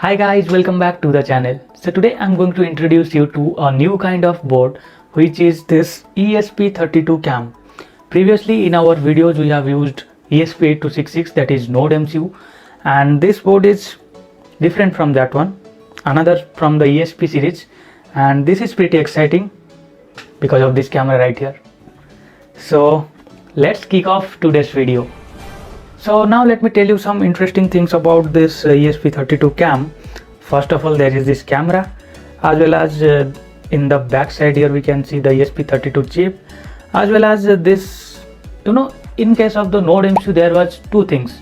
Hi guys, welcome back to the channel. So today I'm going to introduce you to a new kind of board, which is this ESP32 cam. Previously in our videos we have used ESP8266, that is Node MCU, and this board is different from that one, another from the ESP series, and this is pretty exciting because of this camera right here. So let's kick off today's video. So now let me tell you some interesting things about this ESP32 cam. First of all, there is this camera, as well as in the back side here we can see the ESP32 chip, as well as this, in case of the Node MCU there was two things.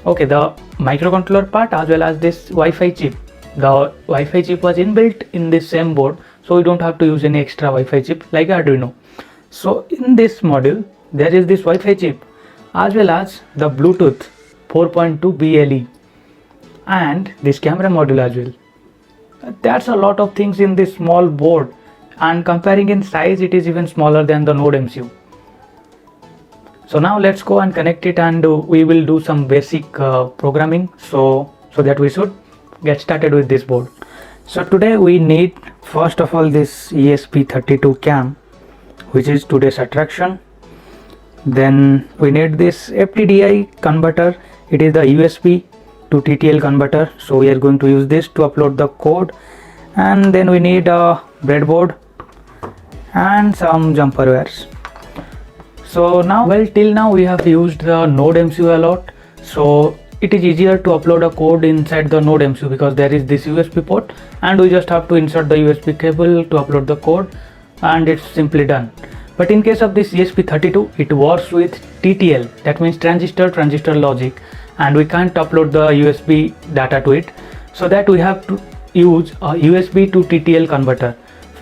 Okay, the microcontroller part as well as this Wi-Fi chip. The Wi-Fi chip was inbuilt in this same board, so we don't have to use any extra Wi-Fi chip like Arduino. So in this module there is this Wi-Fi chip as well as the Bluetooth 4.2 BLE and this camera module as well. That's a lot of things in this small board, and comparing in size it is even smaller than the Node MCU. So now let's go and connect it, and we will do some basic programming so that we should get started with this board. So today we need first of all this ESP32 cam, which is today's attraction. Then we need this FTDI converter. It is the USB to TTL converter, so we are going to use this to upload the code. And then we need a breadboard and some jumper wires. So now, well, till now we have used the Node MCU a lot, so it is easier to upload a code inside the Node MCU because there is this USB port and we just have to insert the USB cable to upload the code and it's simply done. But in case of this ESP32, it works with TTL, that means transistor logic, and we can't upload the USB data to it, so that we have to use a USB to TTL converter.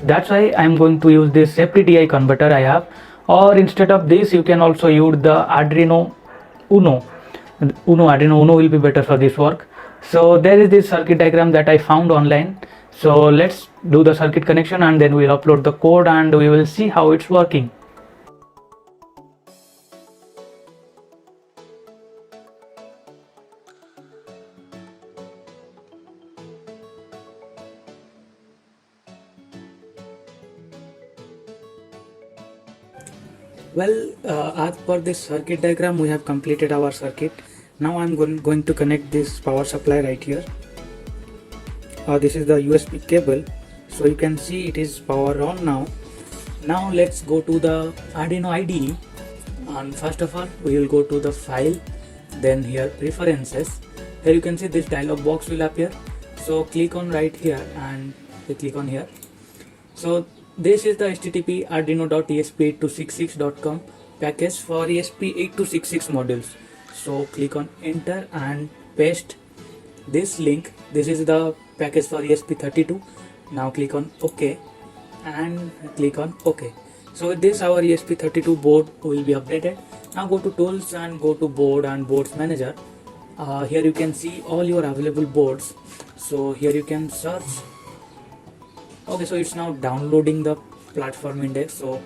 That's why I'm going to use this FTDI converter I have, or instead of this you can also use the Arduino Uno. Arduino Uno will be better for this work. So there is this circuit diagram that I found online. So let's do the circuit connection and then we'll upload the code and we will see how it's working. Well, as per this circuit diagram we have completed our circuit. Now I'm going to connect this power supply right here. This is the USB cable, so you can see it is power on now. Now let's go to the Arduino IDE, and first of all we will go to the file, then here preferences. Here you can see this dialog box will appear, so click on right here and we click on here. So this is the http arduino.esp8266.com package for ESP8266 modules. So click on enter and paste this link. This is the package for ESP32. Now click on OK and click on OK. So with this our ESP32 board will be updated. Now go to tools and go to board and boards manager. Here you can see all your available boards. So here you can search. Okay, so it's now downloading the platform index. So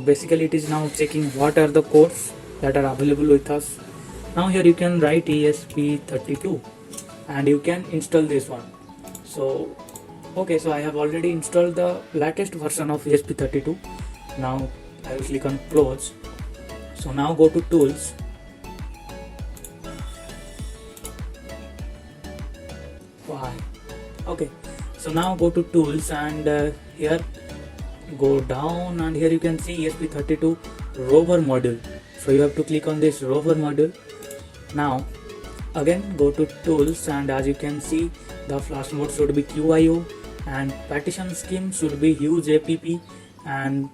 basically it is now checking what are the codes that are available with us. Now here you can write ESP32 and you can install this one. So okay, so I have already installed the latest version of ESP32. Now I will click on close. So now go to tools. Wow. Okay, so now go to tools and here go down and here you can see ESP32 rover module. So you have to click on this rover module. Now again go to tools and as you can see the flash mode should be QIO and partition scheme should be huge APP and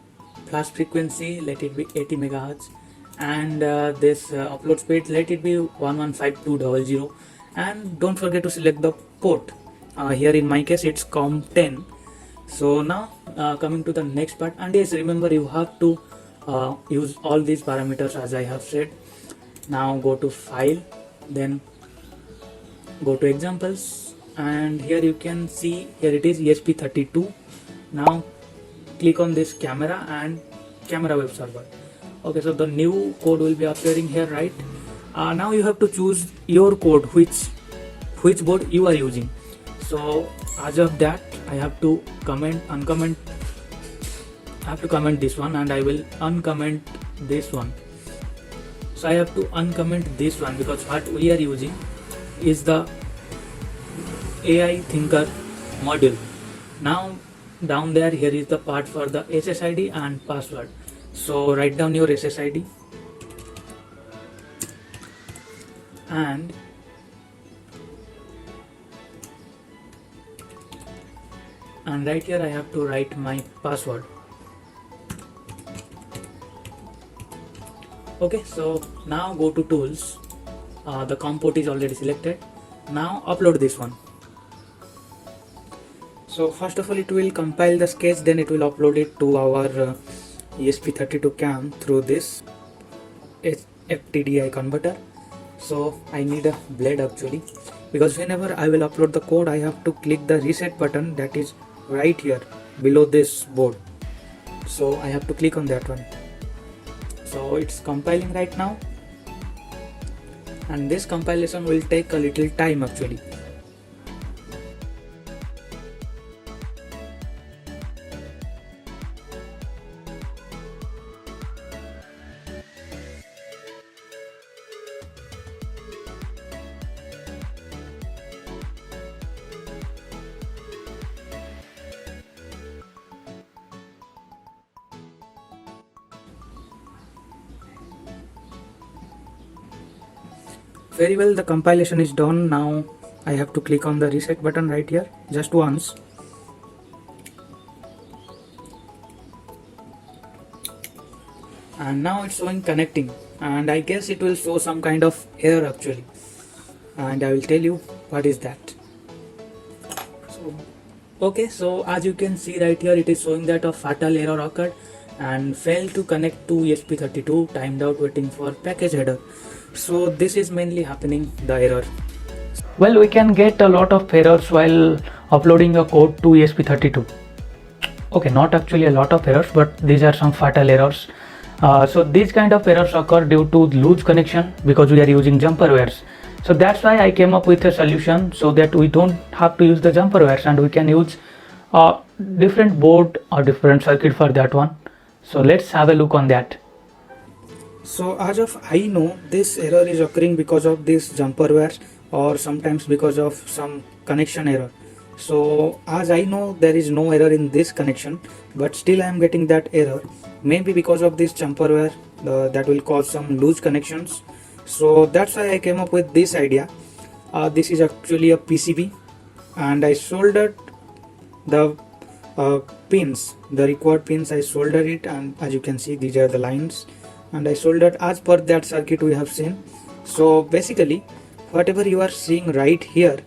flash frequency let it be 80 MHz and this upload speed let it be 115200 and don't forget to select the port. Here in my case it's COM10. So now coming to the next part, and yes, remember you have to use all these parameters as I have said. Now go to file, then go to examples and here you can see here it is ESP32. Now click on this camera and camera web server. Okay, so the new code will be appearing here, right? Now you have to choose your code, which board you are using. So as of that, I have to comment this one, and I will uncomment this one. So I have to uncomment this one because what we are using is the AI Thinker module. Now down there, here is the part for the SSID and password. So write down your SSID and right here I have to write my password. Okay, so now go to tools. The COM port is already selected. Now upload this one. So first of all, it will compile the sketch, then it will upload it to our ESP32 cam through this FTDI converter. So I need a blade actually, because whenever I will upload the code, I have to click the reset button that is right here below this board. So I have to click on that one. So it's compiling right now, and this compilation will take a little time actually. Very well, the compilation is done. Now I have to click on the reset button right here just once. And now it's showing connecting, and I guess it will show some kind of error actually, and I will tell you what is that. Okay, so as you can see right here, it is showing that a fatal error occurred and failed to connect to ESP32, timed out waiting for package header. So this is mainly happening, the error. Well, we can get a lot of errors while uploading a code to ESP32. Okay, not actually a lot of errors, but these are some fatal errors. So these kind of errors occur due to loose connection because we are using jumper wires. So that's why I came up with a solution so that we don't have to use the jumper wires and we can use a different board or different circuit for that one. So let's have a look on that. So as of I know, this error is occurring because of this jumper wires or sometimes because of some connection error. So as I know, there is no error in this connection, but still I am getting that error. Maybe because of this jumper wire that will cause some loose connections. So that's why I came up with this idea. This is actually a PCB, and I soldered the pins, the required pins. I soldered it, and as you can see, these are the lines, and I soldered as per that circuit we have seen. So basically, whatever you are seeing right here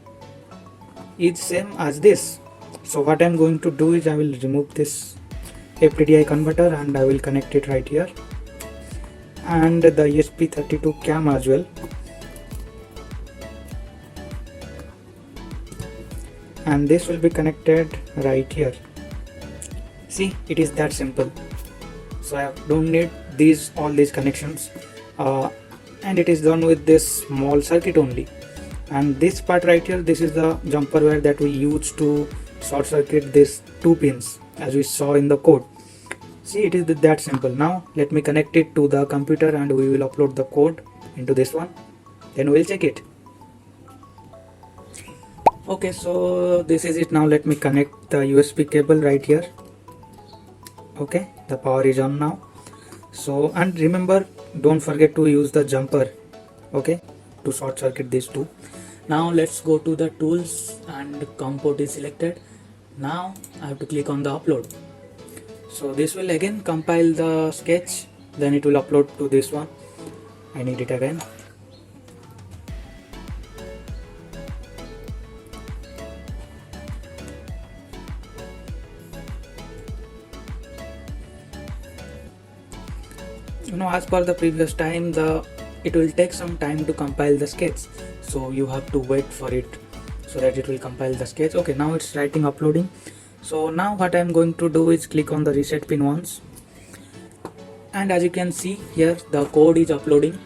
is same as this. So what I'm going to do is I will remove this FTDI converter and I will connect it right here, and the ESP32 cam as well, and this will be connected right here. See, it is that simple. So I don't need all these connections, and it is done with this small circuit only. And this part right here, this is the jumper wire that we use to short circuit these two pins as we saw in the code. See, it is that simple. Now let me connect it to the computer and we will upload the code into this one, then we'll check it. Okay, so this is it. Now let me connect the USB cable right here. Okay, the power is on now. So, and remember, don't forget to use the jumper, okay, to short circuit these two. Now let's go to the tools, and COM port is selected. Now I have to click on the upload. So this will again compile the sketch, then it will upload to this one. I need it again. As per the previous time, it will take some time to compile the sketch, so you have to wait for it so that it will compile the sketch. Okay, now it's writing uploading. So now what I am going to do is click on the reset pin once, and as you can see here, the code is uploading.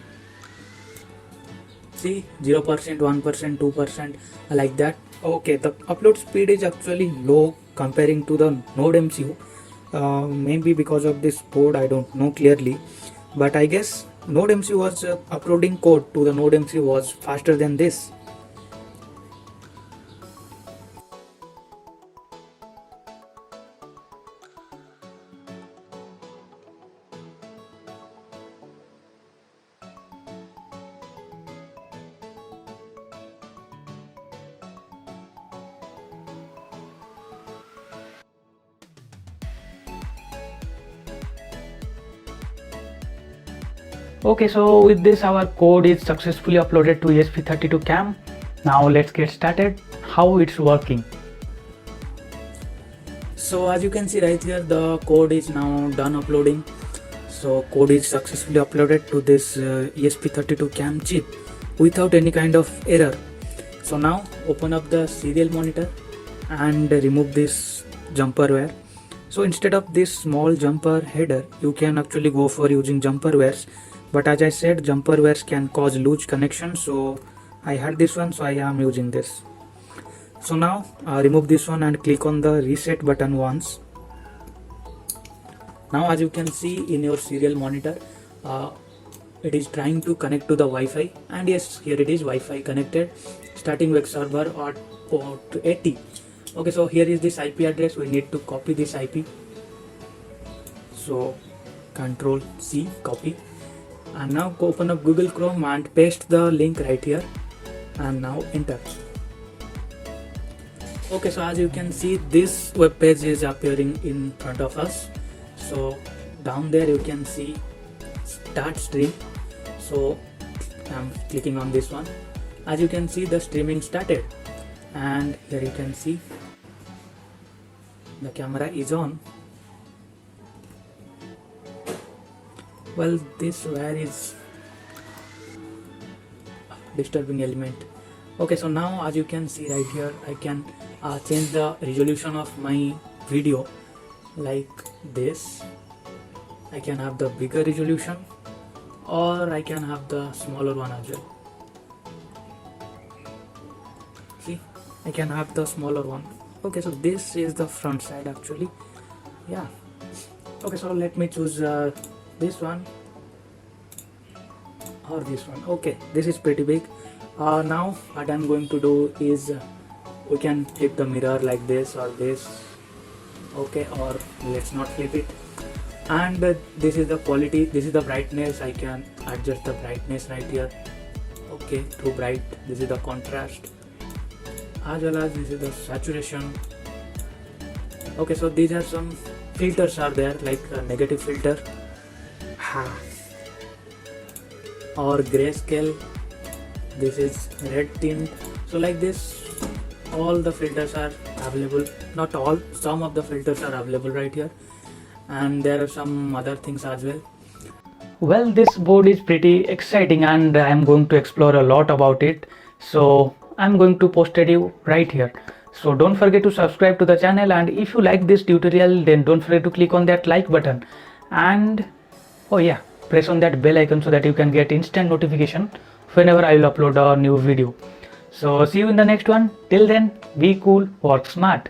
See, 0%, 1%, 2%, like that. Okay, the upload speed is actually low comparing to the Node MCU. Maybe because of this board, I don't know clearly, but I guess Node MCU was uploading code to the Node MCU was faster than this. Okay, so with this our code is successfully uploaded to ESP32 cam. Now let's get started how it's working. So as you can see right here, the code is now done uploading. So code is successfully uploaded to this ESP32 cam chip without any kind of error. So now open up the serial monitor and remove this jumper wire. So instead of this small jumper header, you can actually go for using jumper wires. But as I said, jumper wires can cause loose connection, so I had this one, so I am using this. So now remove this one and click on the reset button once. Now as you can see in your serial monitor, it is trying to connect to the Wi-Fi, and yes, here it is Wi-Fi connected, starting web server at port 80. Okay, so here is this IP address. We need to copy this IP. So Control C, copy. And now go open up Google Chrome and paste the link right here, and now enter. Okay, so as you can see, this web page is appearing in front of us. So down there you can see start stream. So I'm clicking on this one. As you can see, the streaming started, and here you can see the camera is on. Well, this wire is disturbing element. Okay, so now as you can see right here, I can change the resolution of my video like this. I can have the bigger resolution, or I can have the smaller one as well. See, I can have the smaller one. Okay, so this is the front side actually. Yeah. Okay, so let me choose this one or this one. Okay, this is pretty big. Now what I'm going to do is we can flip the mirror like this or this. Okay, or let's not flip it. And this is the quality, this is the brightness. I can adjust the brightness right here. Okay, too bright. This is the contrast, as well as this is the saturation. Okay, so these are some filters are there, like a negative filter or grayscale. This is red tint. So like this, all the filters are available. Not all, some of the filters are available right here, and there are some other things as well. Well, this board is pretty exciting, and I am going to explore a lot about it. So I'm going to post it you right here. So don't forget to subscribe to the channel, and if you like this tutorial, then don't forget to click on that like button, and oh yeah, press on that bell icon so that you can get instant notification whenever I will upload a new video. So see you in the next one. Till then, be cool, work smart.